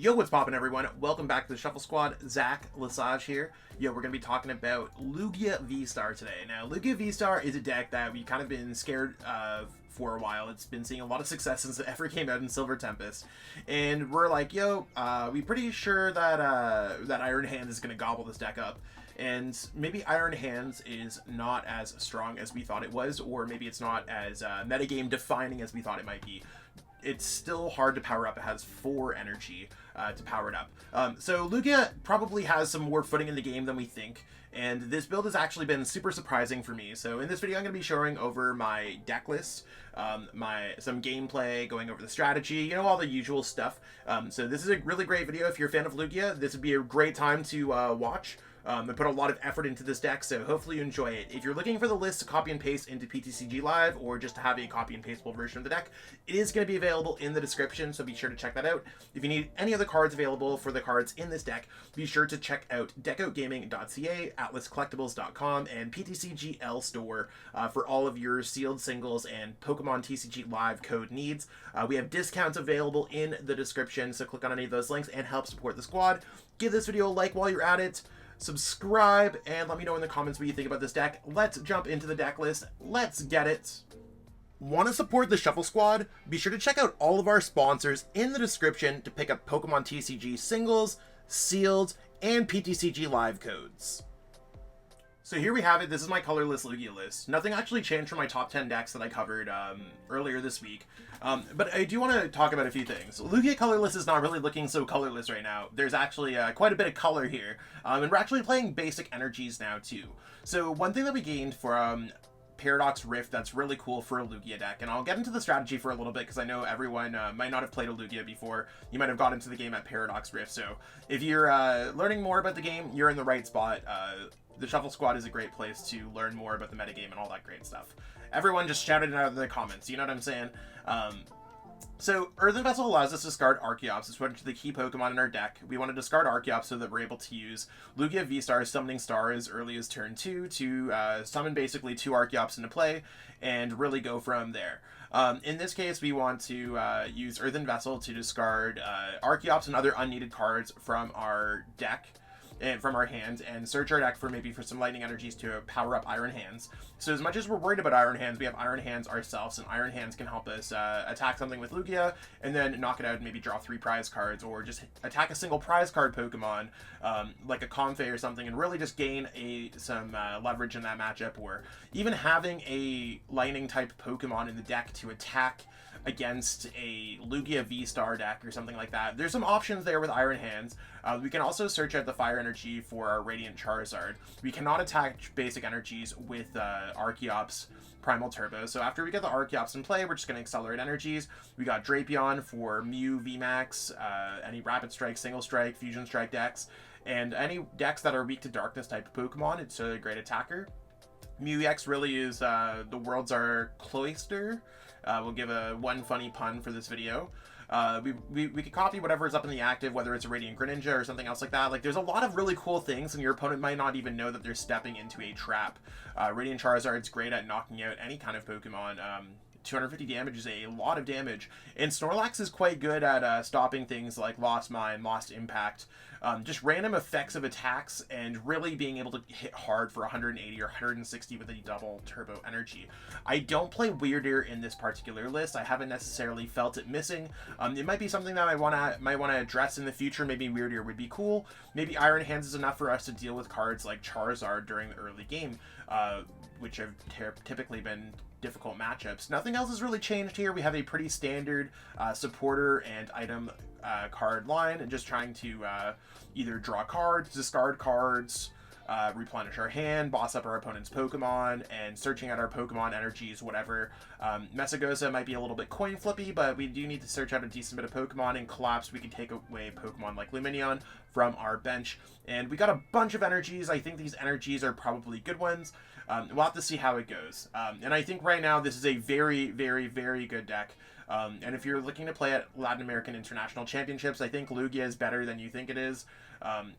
Yo, what's poppin', everyone? Welcome back to the Shuffle Squad. Zach Lesage here. Yo, we're going to be talking about Lugia V STAR today. Now, Lugia V STAR is a deck that we've kind of been scared of for a while. It's been seeing a lot of success since it ever came out in Silver Tempest. And we're like, yo, we're pretty sure that that Iron Hands is going to gobble this deck up. And maybe Iron Hands is not as strong as we thought it was, or maybe it's not as metagame defining as we thought it might be. It's still hard to power up. It has 4 energy to power it up. So Lugia probably has some more footing in the game than we think, and this build has actually been super surprising for me. So in this video I'm going to be showing over my deck list, some gameplay, going over the strategy, you know, all the usual stuff. So this is a really great video. If you're a fan of Lugia, this would be a great time to watch. I put a lot of effort into this deck, so hopefully you enjoy it. If you're looking for the list to copy and paste into PTCG Live, or just to have a copy and pastable version of the deck, it is going to be available in the description, so be sure to check that out. If you need any other cards available for the cards in this deck, be sure to check out deckoutgaming.ca, atlascollectibles.com, and PTCGL store for all of your sealed singles and Pokemon TCG Live code needs. We have discounts available in the description, so click on any of those links and help support the squad. Give this video a like while you're at it. Subscribe, and let me know in the comments what you think about this deck. Let's jump into the deck list. Let's get it. Want to support the Shuffle Squad? Be sure to check out all of our sponsors in the description to pick up Pokemon TCG singles, sealed, and PTCG Live codes. So here we have it. This is my colorless Lugia list. Nothing actually changed from my top 10 decks that I covered earlier this week. But I do want to talk about a few things. Lugia colorless is not really looking so colorless right now. There's actually quite a bit of color here. And we're actually playing basic energies now too. So one thing that we gained from Paradox Rift that's really cool for a Lugia deck, and I'll get into the strategy for a little bit because I know everyone might not have played a Lugia before. You might have got into the game at Paradox Rift. So if you're learning more about the game, you're in the right spot. The Shuffle Squad is a great place to learn more about the metagame and all that great stuff. Everyone just shouted it out in the comments, you know what I'm saying? So Earthen Vessel allows us to discard Archeops. It's one of the key Pokemon in our deck. We want to discard Archeops so that we're able to use Lugia V STAR Summoning Star as early as turn 2 to summon basically 2 Archeops into play and really go from there. In this case, we want to use Earthen Vessel to discard Archeops and other unneeded cards from our deck and from our hands, and search our deck for some lightning energies to power up Iron Hands. So as much as we're worried about Iron Hands, we have Iron Hands ourselves, and Iron Hands can help us attack something with Lugia and then knock it out and maybe draw 3 prize cards, or just attack a single prize card Pokemon like a Comfey or something, and really just gain some leverage in that matchup, or even having a lightning type Pokemon in the deck to attack against a Lugia V STAR deck or something like that. There's some options there with Iron Hands. We can also search out the fire energy for our Radiant Charizard. We cannot attack basic energies with Archeops Primal Turbo. So after we get the Archeops in play, we're just going to accelerate energies. We got Drapion for Mew VMAX, any Rapid Strike, Single Strike, Fusion Strike decks, and any decks that are weak to Darkness type Pokemon. It's a great attacker. Mew EX really is the world's our Cloyster. We'll give one funny pun for this video. We could copy whatever is up in the active, whether it's a Radiant Greninja or something else like that. Like, there's a lot of really cool things, and your opponent might not even know that they're stepping into a trap. Radiant Charizard's great at knocking out any kind of Pokemon. 250 damage is a lot of damage, and Snorlax is quite good at stopping things like Lost Mine, Lost Impact, just random effects of attacks, and really being able to hit hard for 180 or 160 with a double turbo energy. I don't play Weirder in this particular list. I haven't necessarily felt it missing. It might be something that I might want to address in the future. Maybe Weirder would be cool. Maybe Iron Hands is enough for us to deal with cards like Charizard during the early game, which have typically been difficult matchups. Nothing else has really changed here. We have a pretty standard supporter and item card line, and just trying to either draw cards, discard cards, replenish our hand, boss up our opponent's Pokemon, and searching out our Pokemon energies, whatever. Mesagoza might be a little bit coin flippy, but we do need to search out a decent bit of Pokemon. In Collapse, we can take away Pokemon like Lumineon from our bench. And we got a bunch of energies. I think these energies are probably good ones. We'll have to see how it goes. And I think right now this is a very, very, very good deck. And if you're looking to play at Latin American International Championships, I think Lugia is better than you think it is.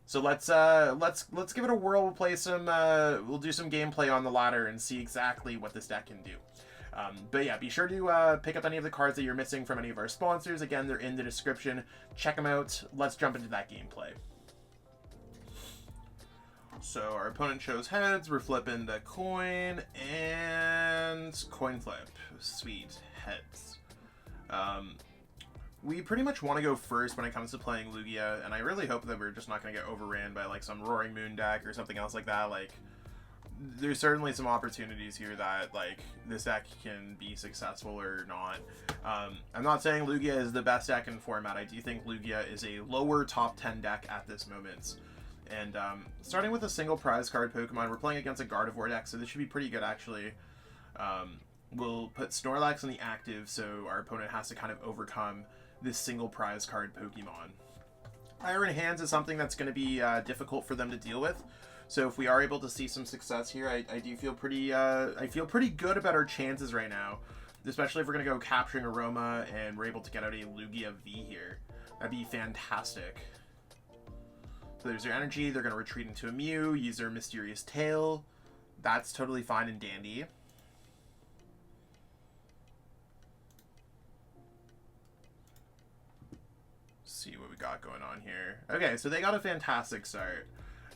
So let's give it a whirl. We'll play some, we'll do some gameplay on the ladder and see exactly what this deck can do. But yeah, be sure to pick up any of the cards that you're missing from any of our sponsors. Again, they're in the description. Check them out. Let's jump into that gameplay. So our opponent chose heads. We're flipping the coin and coin flip. Sweet. Heads. We pretty much want to go first when it comes to playing Lugia, and I really hope that we're just not going to get overran by like some Roaring Moon deck or something else like that. Like, there's certainly some opportunities here that like this deck can be successful or not. I'm not saying Lugia is the best deck in format. I do think Lugia is a lower top 10 deck at this moment. And starting with a single prize card Pokemon, we're playing against a Gardevoir deck, so this should be pretty good actually. We'll put Snorlax in the active, so our opponent has to kind of overcome this single prize card Pokemon. Iron Hands is something that's going to be difficult for them to deal with. So if we are able to see some success here, I do feel pretty I feel pretty good about our chances right now, especially if we're going to go Capturing Aroma and we're able to get out a Lugia V here. That'd be fantastic. So there's their energy. They're going to retreat into a Mew, use their Mysterious Tail. That's totally fine and dandy. See what we got going on here. Okay, so they got a fantastic start.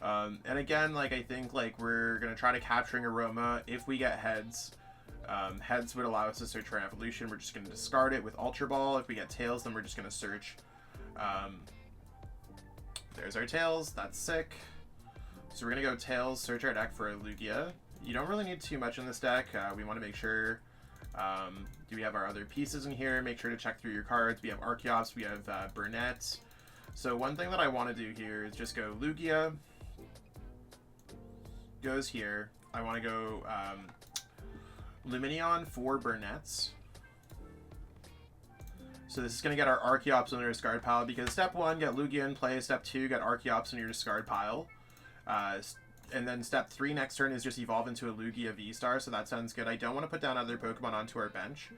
And again, like I think like we're gonna try to Capturing Aroma if we get heads. Heads would allow us to search for an evolution. We're just gonna discard it with Ultra Ball. If we get tails, then we're just gonna search. There's our tails. That's sick. So we're gonna go tails, search our deck for a Lugia. You don't really need too much in this deck. We want to make sure. Do we have our other pieces in here? Make sure to check through your cards. We have Archeops, we have Burnet. So one thing that I want to do here is just go Lugia. Goes here. I want to go Lumineon for Burnets. So this is going to get our Archeops in our discard pile because step 1, get Lugia in play. Step 2, get Archeops in your discard pile. And then step 3 next turn is just evolve into a Lugia V-Star, so that sounds good. I don't want to put down other Pokemon onto our bench,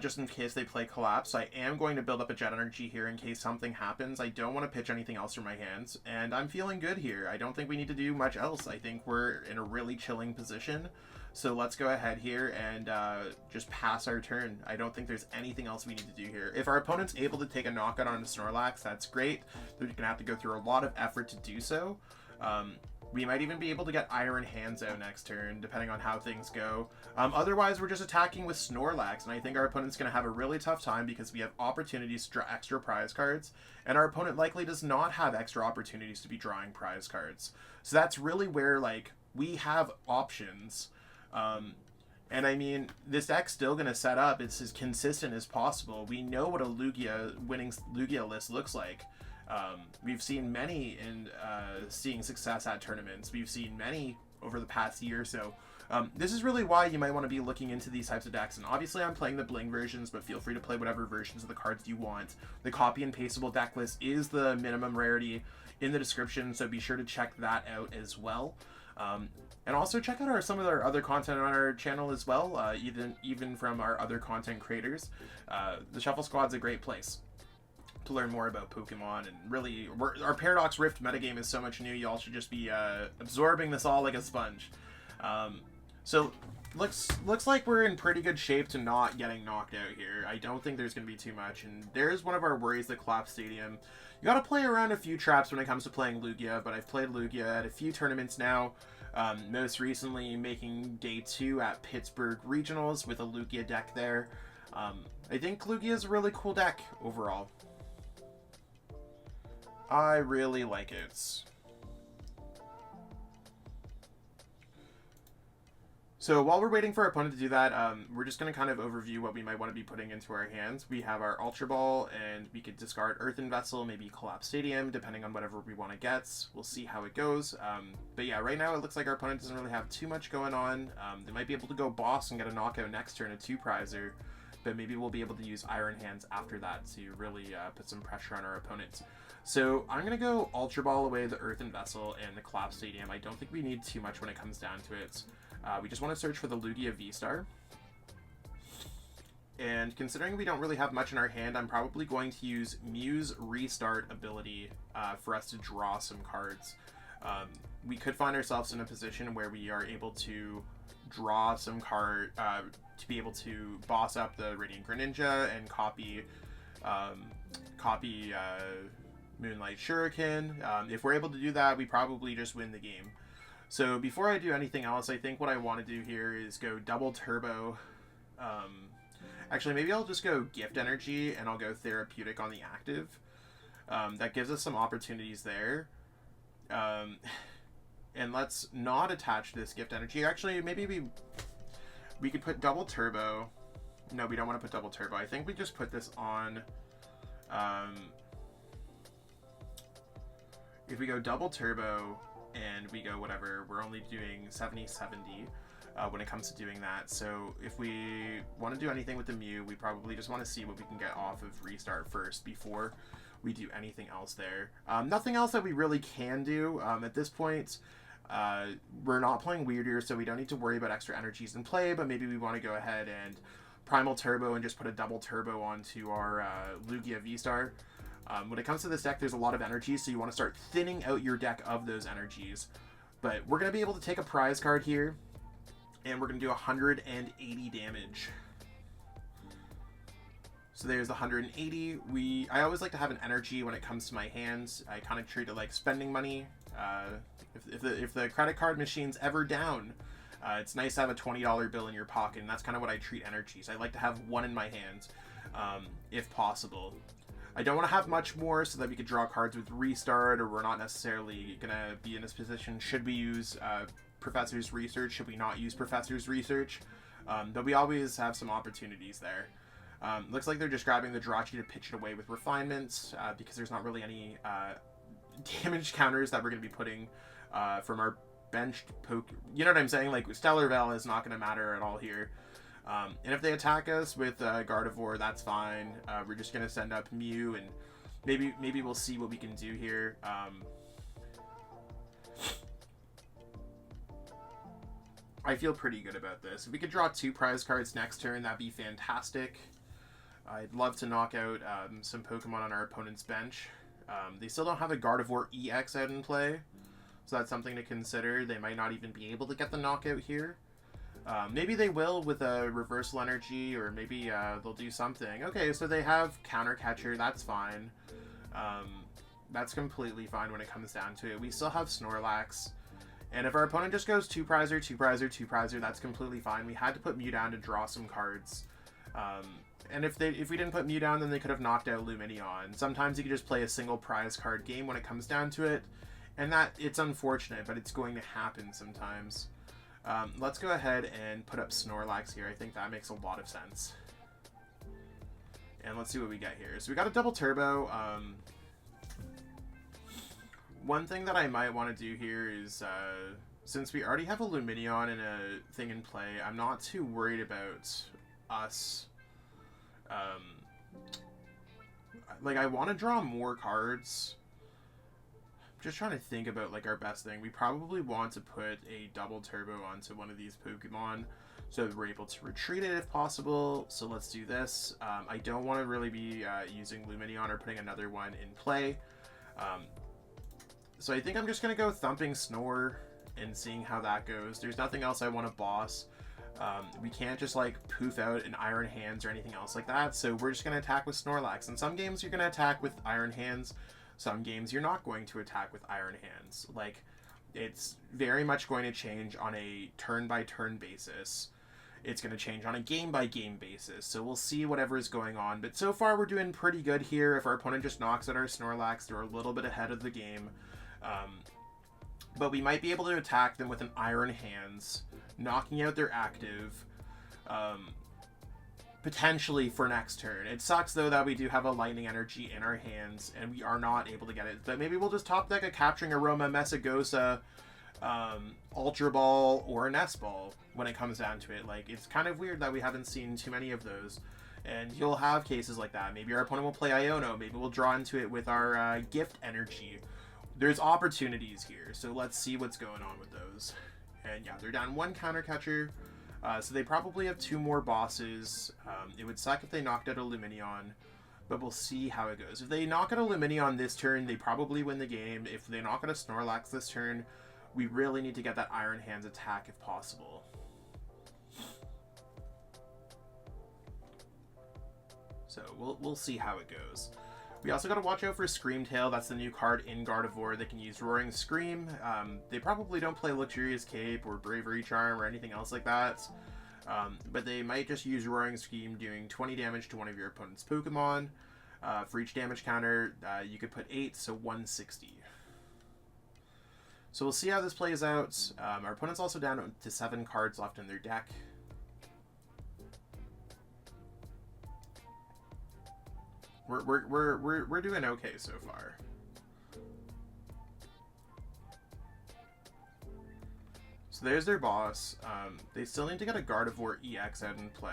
just in case they play Collapse. I am going to build up a Jet Energy here in case something happens. I don't want to pitch anything else from my hands, and I'm feeling good here. I don't think we need to do much else. I think we're in a really chilling position, so let's go ahead here and just pass our turn. I don't think there's anything else we need to do here. If our opponent's able to take a knockout on a Snorlax, that's great. They're going to have to go through a lot of effort to do so. We might even be able to get Iron Hands out next turn, depending on how things go. Otherwise, we're just attacking with Snorlax, and I think our opponent's going to have a really tough time because we have opportunities to draw extra prize cards, and our opponent likely does not have extra opportunities to be drawing prize cards. So that's really where, like, we have options. And I mean, this deck's still going to set up. It's as consistent as possible. We know what a winning Lugia list looks like. We've seen many in seeing success at tournaments. We've seen many over the past year, so this is really why you might want to be looking into these types of decks. And obviously I'm playing the bling versions, but feel free to play whatever versions of the cards you want. The copy and pastable deck list is the minimum rarity in the description, so be sure to check that out as well. And also check out some of our other content on our channel as well, even from our other content creators. The Shuffle Squad's a great place to learn more about Pokemon, and really our Paradox Rift metagame is so much new. Y'all should just be absorbing this all like a sponge. So looks like we're in pretty good shape to not getting knocked out here. I don't think there's going to be too much, and there's one of our worries, the Collapsed Stadium. You got to play around a few traps when it comes to playing Lugia, but I've played Lugia at a few tournaments now, most recently making day 2 at Pittsburgh Regionals with a Lugia deck there. I think Lugia is a really cool deck overall. I really like it. So while we're waiting for our opponent to do that, we're just going to kind of overview what we might want to be putting into our hands. We have our Ultra Ball, and we could discard Earthen Vessel, maybe Collapsed Stadium, depending on whatever we want to get. We'll see how it goes. But yeah, right now it looks like our opponent doesn't really have too much going on. They might be able to go Boss and get a knockout next turn, a 2-prizer, but maybe we'll be able to use Iron Hands after that to really put some pressure on our opponent. So I'm going to go Ultra Ball away the Earthen Vessel and the Collapsed Stadium. I don't think we need too much when it comes down to it. We just want to search for the Lugia V-Star. And considering we don't really have much in our hand, I'm probably going to use Mew's Restart ability for us to draw some cards. We could find ourselves in a position where we are able to draw some card to be able to boss up the Radiant Greninja and copy Moonlight Shuriken. If we're able to do that, we probably just win the game. So before I do anything else, I think what I want to do here is go double turbo. Actually, maybe I'll just go Gift Energy and I'll go Therapeutic on the active. That gives us some opportunities there. And let's not attach this Gift Energy. Actually, maybe we could put double turbo. No, we don't want to put double turbo. I think we just put this on. If we go double turbo and we go whatever, we're only doing 70-70 when it comes to doing that. So if we want to do anything with the Mew, we probably just want to see what we can get off of restart first before we do anything else there. Nothing else that we really can do at this point. We're not playing weirder, so we don't need to worry about extra energies in play, but maybe we want to go ahead and Primal Turbo and just put a double turbo onto our Lugia V-Star. When it comes to this deck, there's a lot of energies, so you want to start thinning out your deck of those energies. But we're going to be able to take a prize card here, and we're going to do 180 damage. So there's the 180. I always like to have an energy when it comes to my hands. I kind of treat it like spending money. If the credit card machine's ever down, it's nice to have a $20 bill in your pocket, and that's kind of what I treat energies. I like to have one in my hands, if possible. I don't want to have much more so that we could draw cards with restart, or we're not necessarily going to be in this position. Should we use Professor's Research? Should we not use Professor's Research? But we always have some opportunities there. Looks like they're just grabbing the Drachi to pitch it away with refinements, because there's not really any damage counters that we're going to be putting from our benched poke. You know what I'm saying? Like, Stellar Veil is not going to matter at all here. And if they attack us with Gardevoir, that's fine. We're just going to send up Mew, and maybe we'll see what we can do here. I feel pretty good about this. If we could draw 2 prize cards next turn, that'd be fantastic. I'd love to knock out some Pokemon on our opponent's bench. They still don't have a Gardevoir EX out in play, so that's something to consider. They might not even be able to get the knockout here. Maybe they will with a Reversal Energy, or maybe they'll do something. Okay, so they have Counter Catcher. That's fine. That's completely fine when it comes down to it. We still have Snorlax. And if our opponent just goes 2 prizer, 2 prizer, 2 prizer, that's completely fine. We had to put Mew down to draw some cards. And if we didn't put Mew down, then they could have knocked out Lumineon. Sometimes you can just play a single prize card game when it comes down to it. And it's unfortunate, but it's going to happen sometimes. Let's go ahead and put up Snorlax here. I think that makes a lot of sense. And let's see what we get here. So we got a double turbo. One thing that I might want to do here is, since we already have a Lumineon and a thing in play, I'm not too worried about us. Like, I want to draw more cards. Just trying to think about, like, our best thing. We probably want to put a double turbo onto one of these Pokemon so that we're able to retreat it if possible. So let's do this. I don't want to really be using Lumineon or putting another one in play. So I think I'm just going to go Thumping Snore and seeing how that goes. There's nothing else I want to boss. We can't just, like, poof out an Iron Hands or anything else like that. So we're just going to attack with Snorlax. In some games, you're going to attack with Iron Hands. Some games you're not going to attack with Iron Hands. Like, it's very much going to change on a turn-by-turn basis. It's going to change on a game-by-game basis. So we'll see whatever is going on. But so far, we're doing pretty good here. If our opponent just knocks out our Snorlax, they're a little bit ahead of the game. But we might be able to attack them with an Iron Hands, knocking out their active, potentially for next turn. It sucks, though, that we do have a Lightning Energy in our hands, and we are not able to get it. But maybe we'll just top deck a Capturing Aroma, Mesagoza, Ultra Ball, or a Nest Ball when it comes down to it. Like, it's kind of weird that we haven't seen too many of those. And you'll have cases like that. Maybe our opponent will play Iono. Maybe we'll draw into it with our Gift Energy. There's opportunities here, so let's see what's going on with those. And yeah, they're down 1 counter catcher, so they probably have 2 more bosses. It would suck if they knocked out a Lumineon, but we'll see how it goes. If they knock out a Lumineon this turn, they probably win the game. If they knock out a Snorlax this turn, we really need to get that Iron Hands attack if possible. So we'll see how it goes. We also got to watch out for Screamtail. That's the new card in Gardevoir. They can use Roaring Scream. They probably don't play Luxurious Cape or Bravery Charm or anything else like that. But they might just use Roaring Scream, doing 20 damage to one of your opponent's Pokemon. For each damage counter, you could put 8, so 160. So we'll see how this plays out. Our opponent's also down to 7 cards left in their deck. We're doing okay so far. So there's their boss. They still need to get a Gardevoir EX out in play.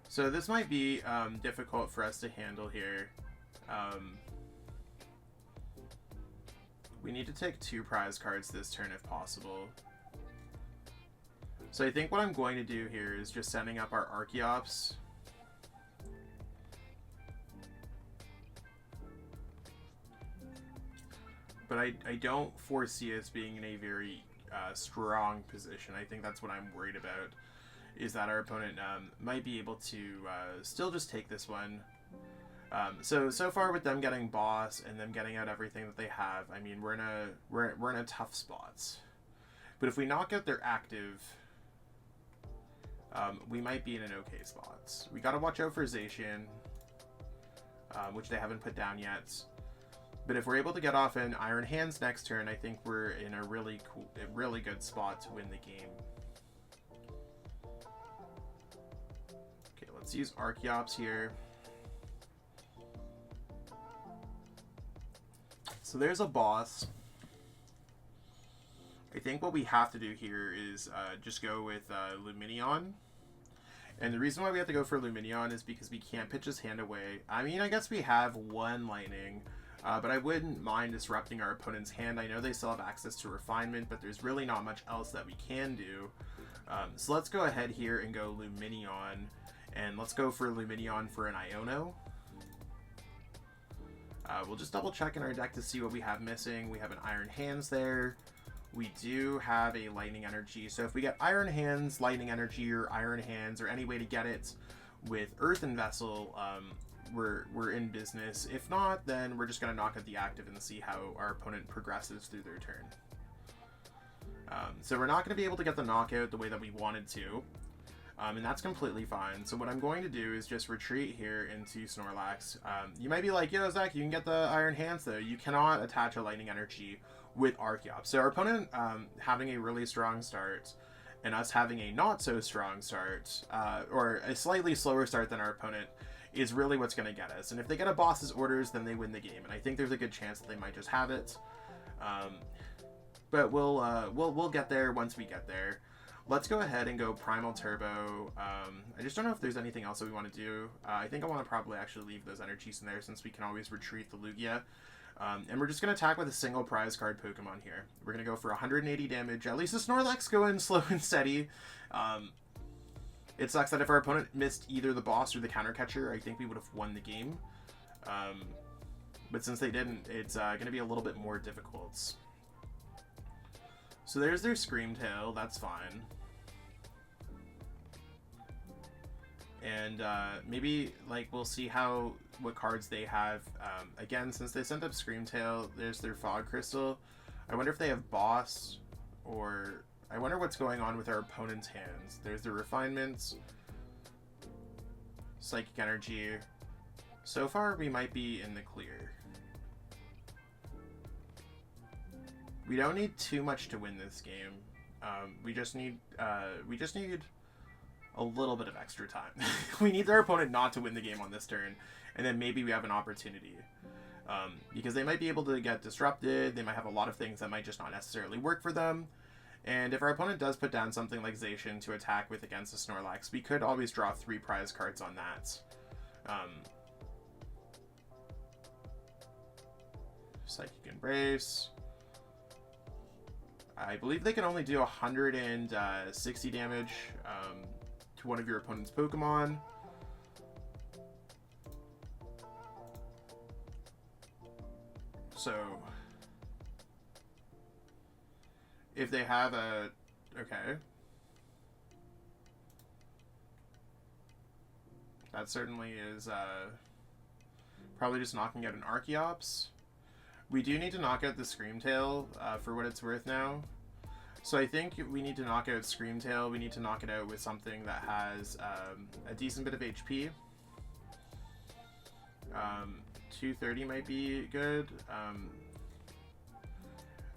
So this might be difficult for us to handle here. We need to take 2 prize cards this turn if possible. So I think what I'm going to do here is just sending up our Archeops. But I don't foresee us being in a very strong position. I think that's what I'm worried about, is that our opponent might be able to still just take this one. So far with them getting boss and them getting out everything that they have, I mean, we're in a tough spot. But if we knock out their active, we might be in an okay spot. We got to watch out for Zacian, which they haven't put down yet. But if we're able to get off an Iron Hands next turn, I think we're in a really good spot to win the game. Okay, let's use Archeops here. So there's a boss. I think what we have to do here is just go with Lumineon. And the reason why we have to go for Lumineon is because we can't pitch his hand away. I mean, I guess we have 1 Lightning. But I wouldn't mind disrupting our opponent's hand. I know they still have access to Refinement, but there's really not much else that we can do. So let's go ahead here and go Lumineon. And let's go for Lumineon for an Iono. We'll just double check in our deck to see what we have missing. We have an Iron Hands there. We do have a Lightning Energy. So if we get Iron Hands, Lightning Energy, or Iron Hands, or any way to get it with Earthen Vessel, we're in business. If not, then we're just going to knock out the active and see how our opponent progresses through their turn. So we're not going to be able to get the knockout the way that we wanted to, and that's completely fine. So what I'm going to do is just retreat here into Snorlax. You might be like, yo, Zach, you can get the Iron Hands though. You cannot attach a Lightning Energy with Archeops. So our opponent having a really strong start, and us having a not so strong start, or a slightly slower start than our opponent, is really what's going to get us. And if they get a boss's orders, then they win the game. And I think there's a good chance that they might just have it. But we'll get there once we get there. Let's go ahead and go Primal Turbo. I just don't know if there's anything else that we want to do. I think I want to probably actually leave those energies in there, since we can always retreat the Lugia. And we're just going to attack with a single prize card Pokemon here. We're going to go for 180 damage. At least the Snorlax going slow and steady. It sucks that if our opponent missed either the boss or the counter catcher, I think we would have won the game. But since they didn't, it's going to be a little bit more difficult. So there's their Screamtail. That's fine. And maybe like we'll see what cards they have. Again, since they sent up Screamtail, there's their Fog Crystal. I wonder if they have boss, or I wonder what's going on with our opponent's hands. There's the Refinements, Psychic Energy. So far, we might be in the clear. We don't need too much to win this game. We just need a little bit of extra time. We need our opponent not to win the game on this turn, and then maybe we have an opportunity. Because they might be able to get disrupted. They might have a lot of things that might just not necessarily work for them. And if our opponent does put down something like Zacian to attack with against a Snorlax, we could always draw 3 prize cards on that. Psychic Embrace. I believe they can only do 160 damage to one of your opponent's Pokemon. So if they have a... Okay. That certainly is probably just knocking out an Archeops. We do need to knock out the Screamtail for what it's worth now. So I think we need to knock out Screamtail. We need to knock it out with something that has a decent bit of HP. 230 might be good.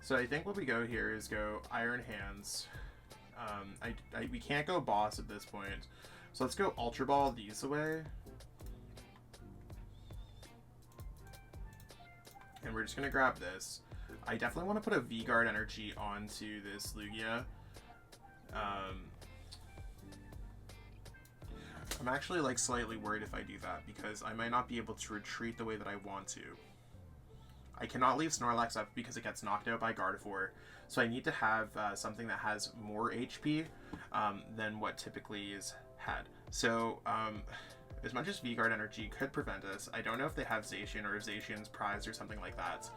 So I think what we go here is go Iron Hands. We can't go Boss at this point. So let's go Ultra Ball these away. And we're just going to grab this. I definitely want to put a V-Guard energy onto this Lugia. I'm actually like slightly worried if I do that because I might not be able to retreat the way that I want to. I cannot leave Snorlax up because it gets knocked out by Gardevoir. So I need to have something that has more HP than what typically is had. So as much as V-Guard energy could prevent us, I don't know if they have Zacian or Zacian's Prize or something like that.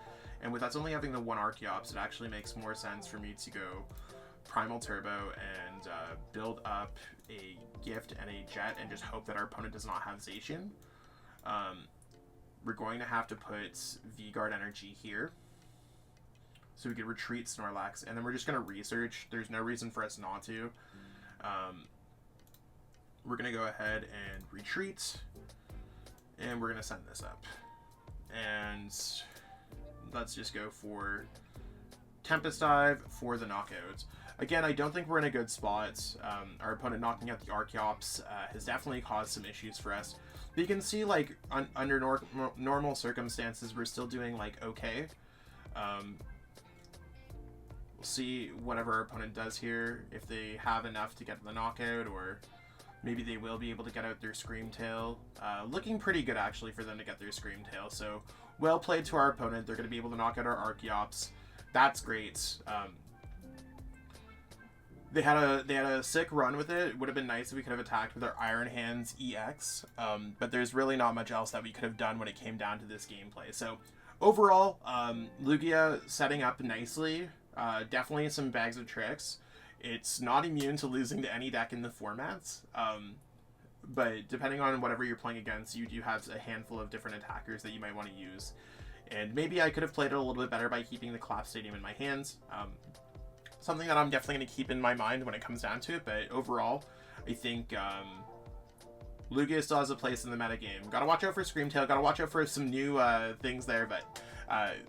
And with us only having the one Archeops, it actually makes more sense for me to go Primal Turbo and build up a Gift and a Jet and just hope that our opponent does not have Zacian. We're going to have to put V-Guard energy here so we can retreat Snorlax, and then we're just going to research. There's no reason for us not to. We're going to go ahead and retreat, and we're going to send this up. And let's just go for Tempest Dive for the knockout. Again, I don't think we're in a good spot. Our opponent knocking out the Archeops has definitely caused some issues for us. But you can see, like, under normal circumstances, we're still doing, like, okay. We'll see whatever our opponent does here, if they have enough to get the knockout, or maybe they will be able to get out their Screamtail. Looking pretty good, actually, for them to get their Screamtail. So, well played to our opponent. They're going to be able to knock out our Archeops. That's great. They had a sick run with it. It would have been nice if we could have attacked with our Iron Hands EX, but there's really not much else that we could have done when it came down to this gameplay. So overall, Lugia setting up nicely. Definitely some bags of tricks. It's not immune to losing to any deck in the formats, but depending on whatever you're playing against, you do have a handful of different attackers that you might want to use. And maybe I could have played it a little bit better by keeping the Collapsed Stadium in my hands. Something that I'm definitely going to keep in my mind when it comes down to it, but overall, I think Lugia still has a place in the meta game. Gotta watch out for Screamtail, gotta watch out for some new things there, but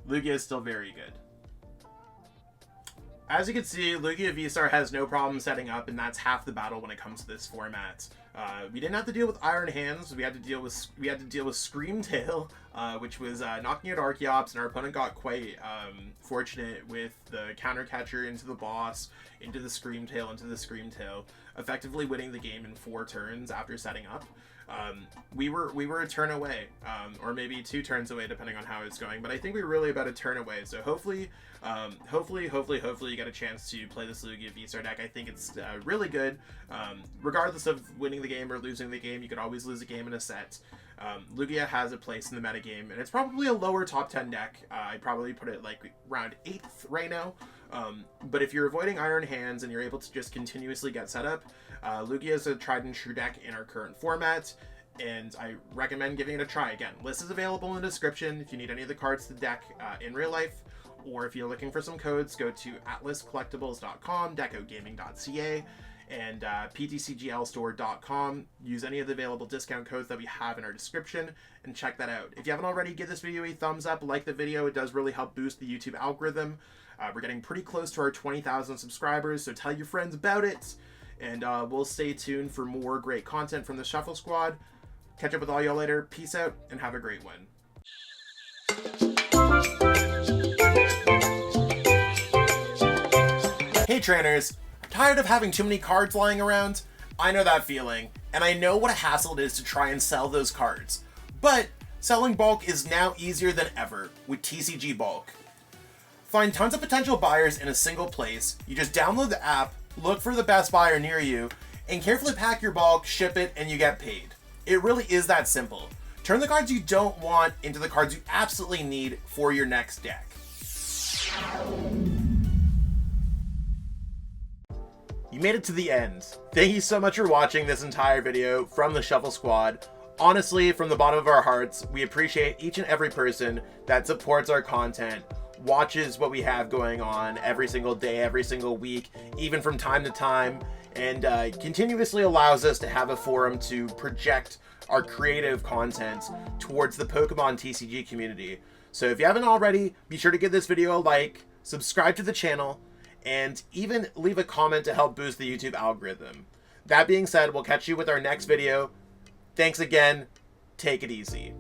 Lugia is still very good. As you can see, Lugia V-Star has no problem setting up, and that's half the battle when it comes to this format. We didn't have to deal with Iron Hands. We had to deal with Screamtail, which was knocking out Archeops, and our opponent got quite fortunate with the counter catcher into the boss, into the Screamtail, effectively winning the game in 4 turns after setting up. We were a turn away, or maybe 2 turns away, depending on how it's going. But I think we were really about a turn away. So hopefully you get a chance to play this Lugia V-Star deck. I think it's really good. Regardless of winning the game or losing the game, you could always lose a game in a set. Lugia has a place in the metagame, and it's probably a lower top 10 deck. I'd probably put it like around 8th right now. But if you're avoiding Iron Hands and you're able to just continuously get set up, Lugia is a tried and true deck in our current format, and I recommend giving it a try. Again, list is available in the description if you need any of the cards to deck in real life, or if you're looking for some codes, go to AtlasCollectibles.com, DecoGaming.ca, and PTCGL store.com. Use any of the available discount codes that we have in our description and check that out. If you haven't already, give this video a thumbs up, like the video. It does really help boost the YouTube algorithm. We're getting pretty close to our 20,000 subscribers, so tell your friends about it. And we'll stay tuned for more great content from the Shuffle Squad. Catch up with all y'all later. Peace out, and have a great one. Hey trainers, tired of having too many cards lying around? I know that feeling, and I know what a hassle it is to try and sell those cards. But selling bulk is now easier than ever with TCG Bulk. Find tons of potential buyers in a single place. You just download the app, look for the best buyer near you, and carefully pack your bulk, ship it, and you get paid. It really is that simple. Turn the cards you don't want into the cards you absolutely need for your next deck. You made it to the end. Thank you so much for watching this entire video from the Shuffle Squad. Honestly, from the bottom of our hearts, we appreciate each and every person that supports our content, watches what we have going on every single day, every single week, even from time to time, and continuously allows us to have a forum to project our creative content towards the Pokemon TCG community. So if you haven't already, be sure to give this video a like, subscribe to the channel, and even leave a comment to help boost the YouTube algorithm. That being said, we'll catch you with our next video. Thanks again. Take it easy.